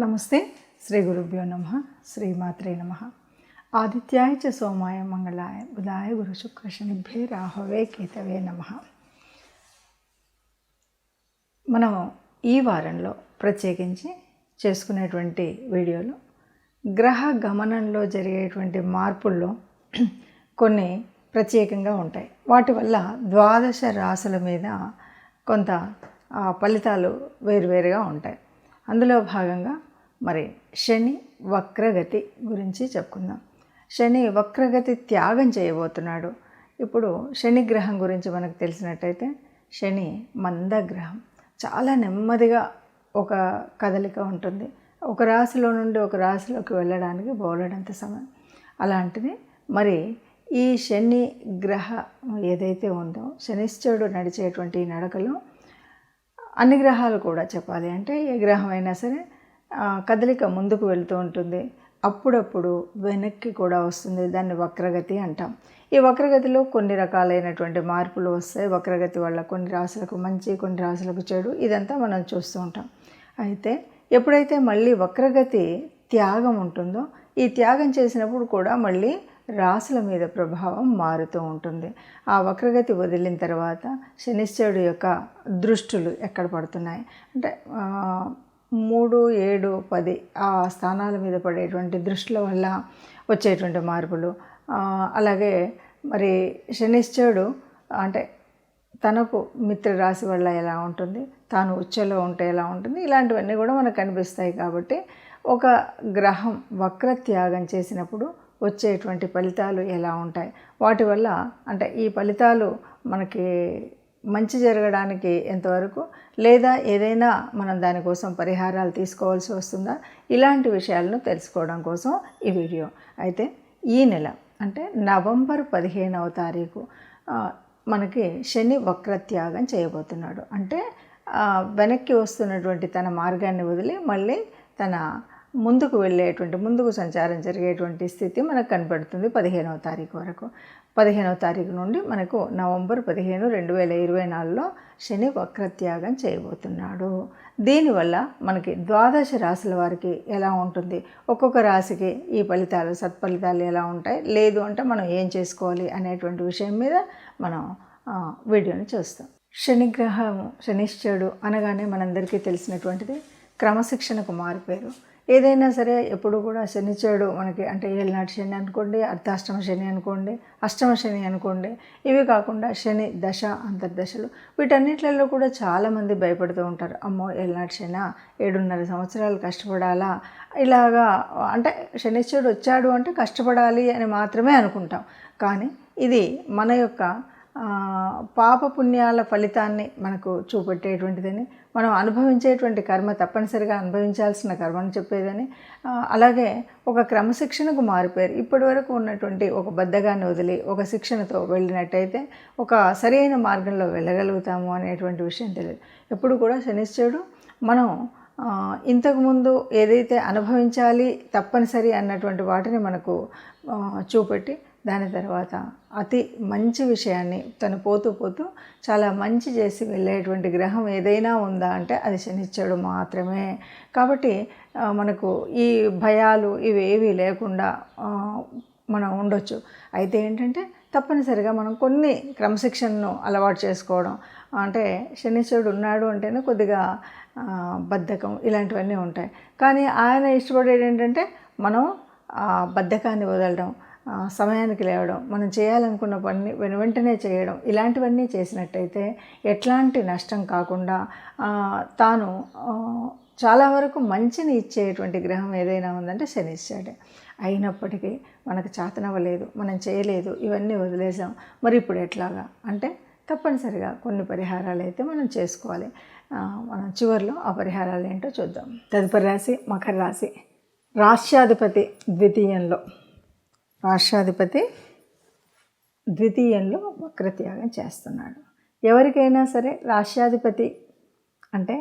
నమస్తే. శ్రీ గురుభ్యో నమః. శ్రీమాత్రే నమః. ఆదిత్యాయ చ సోమాయ మంగళాయ బుధాయ గురు శుక్ర శనిభ్యే రాహవే కేతవే నమః. మనం ఈ వారంలో ప్రత్యేకించి చేసుకునేటువంటి వీడియోలో గ్రహ గమనంలో జరిగేటువంటి మార్పుల్లో కొన్ని ప్రత్యేకంగా ఉంటాయి. వాటి వల్ల ద్వాదశ రాశుల మీద కొంత ఫలితాలు వేరువేరుగా ఉంటాయి. అందులో భాగంగా మరి శని వక్రగతి గురించి చెప్పుకుందాం. శని వక్రగతి త్యాగం చేయబోతున్నాడు. ఇప్పుడు శని గ్రహం గురించి మనకు తెలిసినట్టయితే శని మందగ్రహం. చాలా నెమ్మదిగా ఒక కదలిక ఉంటుంది. ఒక రాశిలో నుండి ఒక రాశిలోకి వెళ్ళడానికి బోలెడంత సమయం. అలాంటిది మరి ఈ శని గ్రహ ఏదైతే ఉందో శనిశ్చరుడు నడిచేటువంటి నడకలో అన్ని గ్రహాలు కూడా చెప్పాలి అంటే ఏ గ్రహం అయినా సరే కదలిక ముందుకు వెళుతూ ఉంటుంది, అప్పుడప్పుడు వెనక్కి కూడా వస్తుంది. దాన్ని వక్రగతి అంటాం. ఈ వక్రగతిలో కొన్ని రకాలైనటువంటి మార్పులు వస్తాయి. వక్రగతి వల్ల కొన్ని రాశులకు మంచి, కొన్ని రాశులకు చెడు, ఇదంతా మనం చూస్తూ ఉంటాం. అయితే ఎప్పుడైతే మళ్ళీ వక్రగతి త్యాగం ఉంటుందో ఈ త్యాగం చేసినప్పుడు కూడా మళ్ళీ రాశుల మీద ప్రభావం మారుతూ ఉంటుంది. ఆ వక్రగతి వదిలిన తర్వాత శనిశ్చరుడు యొక్క దృష్టులు ఎక్కడ పడుతున్నాయి అంటే 3, 7, 10 ఆ స్థానాల మీద పడేటువంటి దృష్టిల వల్ల వచ్చేటువంటి మార్పులు, అలాగే మరి శనిశ్చరుడు అంటే తనకు మిత్రరాశి వల్ల ఎలా ఉంటుంది, తాను ఉచ్చలో ఉంటే ఎలా ఉంటుంది, ఇలాంటివన్నీ కూడా మనకు కనిపిస్తాయి. కాబట్టి ఒక గ్రహం వక్రత్యాగం చేసినప్పుడు వచ్చేటువంటి ఫలితాలు ఎలా ఉంటాయి, వాటి వల్ల అంటే ఈ ఫలితాలు మనకి మంచి జరగడానికి ఎంతవరకు, లేదా ఏదైనా మనం దానికోసం పరిహారాలు తీసుకోవాల్సి వస్తుందా, ఇలాంటి విషయాలను తెలుసుకోవడం కోసం ఈ వీడియో. అయితే ఈ నెల అంటే నవంబర్ 15వ తారీఖు మనకి శని వక్రత్యాగం చేయబోతున్నాడు. అంటే వెనక్కి వస్తున్నటువంటి తన మార్గాన్ని వదిలి మళ్ళీ తన ముందుకు వెళ్ళేటువంటి, ముందుకు సంచారం జరిగేటువంటి స్థితి మనకు కనపడుతుంది 15వ తారీఖు వరకు. 15వ తారీఖు నుండి మనకు నవంబర్ 15, 2024లో శని వక్రత్యాగం చేయబోతున్నాడు. దీనివల్ల మనకి ద్వాదశ రాశుల వారికి ఎలా ఉంటుంది, ఒక్కొక్క రాశికి ఈ ఫలితాలు సత్ఫలితాలు ఎలా ఉంటాయి, లేదు అంటే మనం ఏం చేసుకోవాలి అనేటువంటి విషయం మీద మనం వీడియోని చూస్తాం. శనిగ్రహం శనిశ్చరుడు అనగానే మనందరికీ తెలిసినటువంటిది క్రమశిక్షణకు మారిపోయారు. ఏదైనా సరే ఎప్పుడు కూడా శనిశ్చరుడు మనకి అంటే ఏళ్ళనాటి శని అనుకోండి, అర్ధాష్టమ శని అనుకోండి, అష్టమ శని అనుకోండి, ఇవి కాకుండా శని దశ అంతర్దశలు, వీటన్నిటిలో కూడా చాలామంది భయపడుతూ ఉంటారు. అమ్మో ఏళ్ళనాటి శని 7.5 సంవత్సరాలు కష్టపడాలా, ఇలాగా అంటే శనిశ్చరుడు వచ్చాడు అంటే కష్టపడాలి అని మాత్రమే అనుకుంటాం. కానీ ఇది మన యొక్క పాపపుణ్యాల ఫలితాన్ని మనకు చూపెట్టేటువంటిదని, మనం అనుభవించేటువంటి కర్మ తప్పనిసరిగా అనుభవించాల్సిన కర్మను చెప్పేదని, అలాగే ఒక క్రమశిక్షణకు మారిపోయారు. ఇప్పటి వరకు ఉన్నటువంటి ఒక బద్ధకాన్ని వదిలి ఒక శిక్షణతో వెళ్ళినట్టయితే ఒక సరైన మార్గంలో వెళ్ళగలుగుతాము అనేటువంటి విషయం తెలియదు. ఎప్పుడు కూడా శనిశ్చరుడు మనం ఇంతకుముందు ఏదైతే అనుభవించాలి తప్పనిసరి అన్నటువంటి వాటిని మనకు చూపెట్టి దాని తర్వాత అతి మంచి విషయాన్ని తను పోతూ పోతూ చాలా మంచి చేసి వెళ్ళేటువంటి గ్రహం ఏదైనా ఉందా అంటే అది శనిశ్చరుడు మాత్రమే. కాబట్టి మనకు ఈ భయాలు ఇవేవి లేకుండా మనం ఉండొచ్చు. అయితే ఏంటంటే తప్పనిసరిగా మనం కొన్ని క్రమశిక్షణను అలవాటు చేసుకోవడం, అంటే శనిశ్చరుడు ఉన్నాడు అంటేనే కొద్దిగా బద్ధకం ఇలాంటివన్నీ ఉంటాయి. కానీ ఆయన ఇష్టపడేది ఏంటంటే మనం బద్ధకాన్ని వదలడం, సమయానికి లేవడం, మనం చేయాలనుకున్న పని వెంటనే చేయడం, ఇలాంటివన్నీ చేసినట్టయితే ఎట్లాంటి నష్టం కాకుండా తాను చాలా వరకు మంచిని ఇచ్చేటువంటి గ్రహం ఏదైనా ఉందంటే శనిశ్చరుడే. అయినప్పటికీ మనకు చేతనవ్వలేదు, మనం చేయలేదు, ఇవన్నీ వదిలేసాం, మరి ఇప్పుడు ఎట్లాగా అంటే తప్పనిసరిగా కొన్ని పరిహారాలు అయితే మనం చేసుకోవాలి. మనం చివరిలో ఆ పరిహారాలు ఏంటో చూద్దాం. తదుపరి రాశి మకర రాశి. రాష్ట్రాధిపతి ద్వితీయంలో వక్రత్యాగం చేస్తున్నాడు. ఎవరికైనా సరే రాష్ట్రాధిపతి అంటే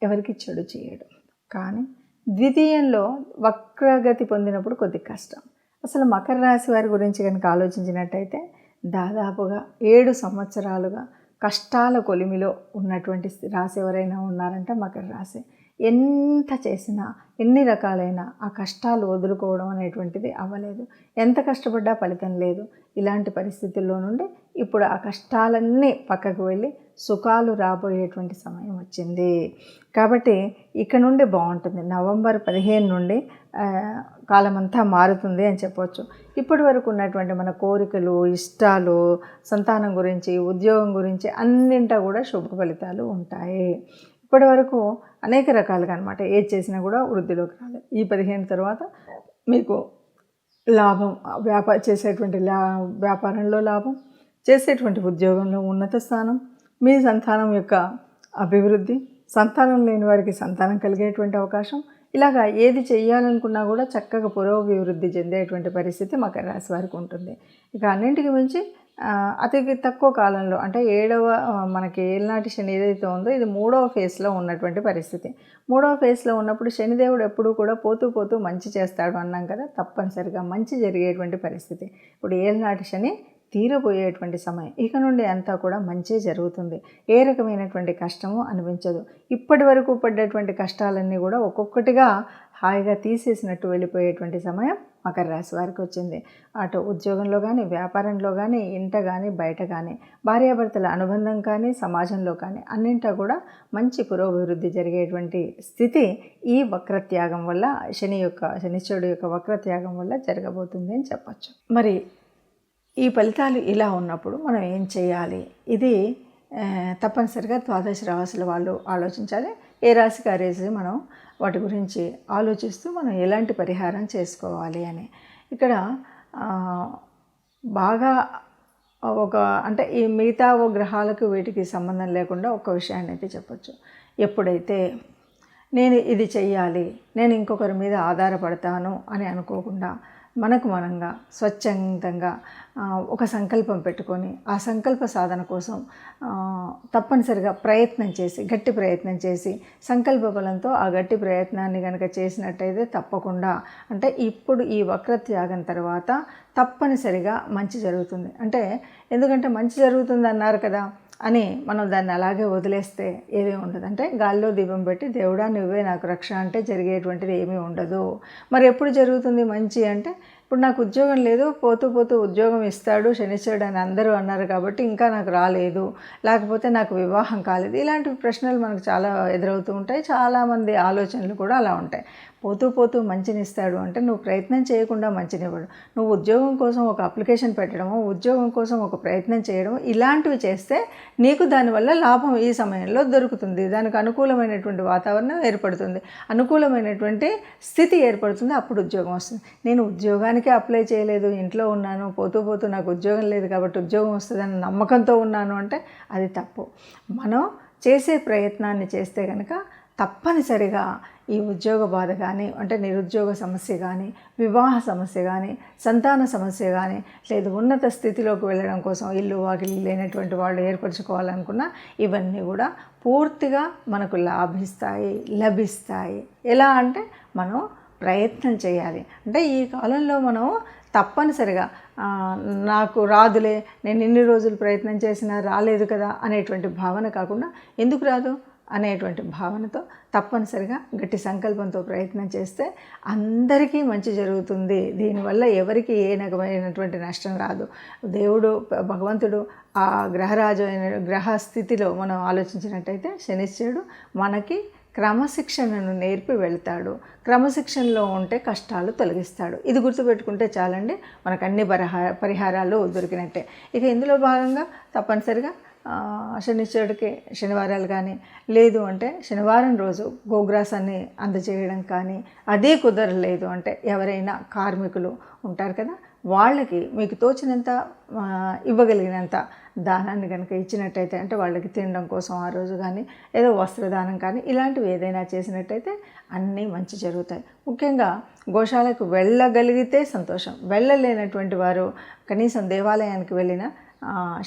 ఎవరికి చెడు చేయడు, కానీ ద్వితీయంలో వక్రగతి పొందినప్పుడు కొద్ది కష్టం. అసలు మకర రాశి వారి గురించి కనుక ఆలోచించినట్టయితే దాదాపుగా 7 సంవత్సరాలుగా కష్టాల కొలిమిలో ఉన్నటువంటి రాశి ఎవరైనా ఉన్నారంటే మకర రాశి. ఎంత చేసినా ఎన్ని రకాలైన ఆ కష్టాలు వదులుకోవడం అనేటువంటిది అవ్వలేదు. ఎంత కష్టపడ్డా ఫలితం లేదు. ఇలాంటి పరిస్థితుల్లో నుండి ఇప్పుడు ఆ కష్టాలన్నీ పక్కకు వెళ్ళి సుఖాలు రాబోయేటువంటి సమయం వచ్చింది. కాబట్టి ఇక నుండి బాగుంటుంది. నవంబర్ 15 నుండి కాలమంతా మారుతుంది అని చెప్పవచ్చు. ఇప్పటి వరకు ఉన్నటువంటి మన కోరికలు, ఇష్టాలు, సంతానం గురించి, ఉద్యోగం గురించి అన్నింటా కూడా శుభ ఫలితాలు ఉంటాయి. ఇప్పటి వరకు అనేక రకాలుగా అనమాట ఏది చేసినా కూడా వృద్ధిలోకి రాలేదు. ఈ 15 తర్వాత మీకు లాభం, చేసేటువంటి వ్యాపారంలో లాభం, చేసేటువంటి ఉద్యోగంలో ఉన్నత స్థానం, మీ సంతానం యొక్క అభివృద్ధి, సంతానం లేని వారికి సంతానం కలిగేటువంటి అవకాశం, ఇలాగా ఏది చేయాలనుకున్నా కూడా చక్కగా పురోభివృద్ధి చెందేటువంటి పరిస్థితి మకర రాశి వారికి ఉంటుంది. ఇక అన్నింటికి మించి అతి తక్కువ కాలంలో అంటే 7వ మనకి ఏళ్ళనాటి శని ఏదైతే ఉందో ఇది 3వ ఫేజ్లో ఉన్నటువంటి పరిస్థితి. 3వ ఫేజ్లో ఉన్నప్పుడు శనిదేవుడు ఎప్పుడూ కూడా పోతూ పోతూ మంచి చేస్తాడు అన్నాం కదా, తప్పనిసరిగా మంచి జరిగేటువంటి పరిస్థితి. ఇప్పుడు ఏళ్ళనాటి శని తీరబోయేటువంటి సమయం. ఇక నుండి అంతా కూడా మంచి జరుగుతుంది. ఏ రకమైనటువంటి కష్టము అనిపించదు. ఇప్పటి వరకు పడ్డటువంటి కష్టాలన్నీ కూడా ఒక్కొక్కటిగా హాయిగా తీసేసినట్టు వెళ్ళిపోయేటువంటి సమయం మకర రాశి వారికి వచ్చింది. అటు ఉద్యోగంలో కానీ, వ్యాపారంలో కానీ, ఇంట కానీ, బయట కానీ, భార్యాభర్తల అనుబంధం కానీ, సమాజంలో కానీ అన్నింటా కూడా మంచి పురోభివృద్ధి జరిగేటువంటి స్థితి ఈ వక్రత్యాగం వల్ల శనిశ్చరుడు యొక్క వక్రత్యాగం వల్ల జరగబోతుంది అని చెప్పచ్చు. మరి ఈ ఫలితాలు ఇలా ఉన్నప్పుడు మనం ఏం చేయాలి? ఇది తప్పనిసరిగా ద్వాదశ రాశుల వాళ్ళు ఆలోచించాలి. ఏ రాశికి ఆ రాశి మనం వాటి గురించి ఆలోచిస్తూ మనం ఎలాంటి పరిహారం చేసుకోవాలి అని. ఇక్కడ బాగా అంటే ఈ మిగతా గ్రహాలకు వీటికి సంబంధం లేకుండా ఒక విషయాన్ని అయితే చెప్పచ్చు. ఎప్పుడైతే నేను ఇది చెయ్యాలి, నేను ఇంకొకరి మీద ఆధారపడతాను అని అనుకోకుండా మనకు మనంగా స్వచ్ఛందంగా ఒక సంకల్పం పెట్టుకొని ఆ సంకల్ప సాధన కోసం తప్పనిసరిగా గట్టి ప్రయత్నం చేసి సంకల్ప బలంతో ఆ గట్టి ప్రయత్నాన్ని కనుక చేసినట్టయితే తప్పకుండా అంటే ఇప్పుడు ఈ వక్రత్యాగం తర్వాత తప్పనిసరిగా మంచి జరుగుతుంది. అంటే ఎందుకంటే మంచి జరుగుతుంది అన్నారు కదా అని మనం దాన్ని అలాగే వదిలేస్తే ఏమీ ఉండదు. అంటే గాల్లో దీపం పెట్టి దేవుడా నువ్వే నాకు రక్ష అంటే జరిగేటువంటిది ఏమీ ఉండదు. మరి ఎప్పుడు జరుగుతుంది మంచి అంటే, ఇప్పుడు నాకు ఉద్యోగం లేదు, పోతూ పోతూ ఉద్యోగం ఇస్తాడు శనిశ్చరుడు అని అందరూ అన్నారు కాబట్టి ఇంకా నాకు రాలేదు, లేకపోతే నాకు వివాహం కాలేదు, ఇలాంటి ప్రశ్నలు మనకు చాలా ఎదురవుతూ ఉంటాయి. చాలామంది ఆలోచనలు కూడా అలా ఉంటాయి. పోతూ పోతూ మంచినిస్తాడు అంటే నువ్వు ప్రయత్నం చేయకుండా మంచినివ్వడు. నువ్వు ఉద్యోగం కోసం ఒక అప్లికేషన్ పెట్టడము, ఉద్యోగం కోసం ఒక ప్రయత్నం చేయడం, ఇలాంటివి చేస్తే నీకు దానివల్ల లాభం ఈ సమయంలో దొరుకుతుంది. దానికి అనుకూలమైనటువంటి వాతావరణం ఏర్పడుతుంది, అనుకూలమైనటువంటి స్థితి ఏర్పడుతుంది, అప్పుడు ఉద్యోగం వస్తుంది. నేను ఉద్యోగానికే అప్లై చేయలేదు, ఇంట్లో ఉన్నాను, పోతూ పోతూ నాకు ఉద్యోగం లేదు కాబట్టి ఉద్యోగం వస్తుందని నమ్మకంతో ఉన్నాను అంటే అది తప్పు. మనం చేసే ప్రయత్నాన్ని చేస్తే కనుక తప్పనిసరిగా ఈ ఉద్యోగ బాధ కానీ, అంటే నిరుద్యోగ సమస్య కానీ, వివాహ సమస్య కానీ, సంతాన సమస్య కానీ, లేదు ఉన్నత స్థితిలోకి వెళ్ళడం కోసం ఇల్లు వాకిలి లేనటువంటి వాళ్ళు ఏర్పరచుకోవాలనుకున్నా ఇవన్నీ కూడా పూర్తిగా మనకు లభిస్తాయి. ఎలా అంటే మనం ప్రయత్నం చేయాలి. అంటే ఈ కాలంలో మనం తప్పనిసరిగా నాకు రాదులే, నేను ఇన్ని రోజులు ప్రయత్నం చేసినా రాలేదు కదా అనేటువంటి భావన కాకుండా ఎందుకు రాదు అనేటువంటి భావనతో తప్పనిసరిగా గట్టి సంకల్పంతో ప్రయత్నం చేస్తే అందరికీ మంచి జరుగుతుంది. దీనివల్ల ఎవరికి ఏ రకమైనటువంటి నష్టం రాదు. దేవుడు భగవంతుడు ఆ గ్రహ స్థితిలో మనం ఆలోచించినట్టయితే శనిశ్చరుడు మనకి క్రమశిక్షణను నేర్పి వెళ్తాడు. క్రమశిక్షణలో ఉంటే కష్టాలు తొలగిస్తాడు. ఇది గుర్తుపెట్టుకుంటే చాలండి, మనకు అన్ని పరిహారాలు దొరికినట్టే. ఇక ఇందులో భాగంగా తప్పనిసరిగా శనిశ్చరుడికి శనివారాలు కానీ, లేదు అంటే శనివారం రోజు గోగ్రాసాన్ని అందజేయడం కానీ, అదే కుదరలేదు అంటే ఎవరైనా కార్మికులు ఉంటారు కదా, వాళ్ళకి మీకు తోచినంత ఇవ్వగలిగినంత దానాన్ని కనుక ఇచ్చినట్టయితే, అంటే వాళ్ళకి తినడం కోసం ఆ రోజు కానీ, ఏదో వస్త్రదానం కానీ ఇలాంటివి ఏదైనా చేసినట్టయితే అన్నీ మంచి జరుగుతాయి. ముఖ్యంగా గోశాలకు వెళ్ళగలిగితే సంతోషం. వెళ్ళలేనటువంటి వారు కనీసం దేవాలయానికి వెళ్ళిన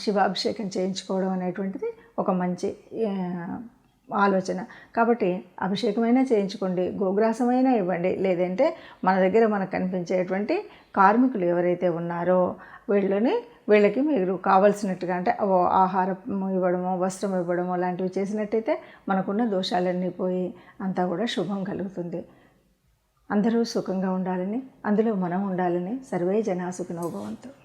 శివాభిషేకం చేయించుకోవడం అనేటువంటిది ఒక మంచి ఆలోచన. కాబట్టి అభిషేకమైనా చేయించుకోండి, గోగ్రాసమైనా ఇవ్వండి, లేదంటే మన దగ్గర మనకు కనిపించేటువంటి కార్మికులు ఎవరైతే ఉన్నారో వీళ్ళకి మీరు కావాల్సినట్టుగా అంటే ఆహారం ఇవ్వడమో, వస్త్రం ఇవ్వడమో లాంటివి చేసినట్టయితే మనకున్న దోషాలన్నీ పోయి అంతా కూడా శుభం కలుగుతుంది. అందరూ సుఖంగా ఉండాలని, అందులో మనం ఉండాలని సర్వే జనా సుఖినో భవంతు.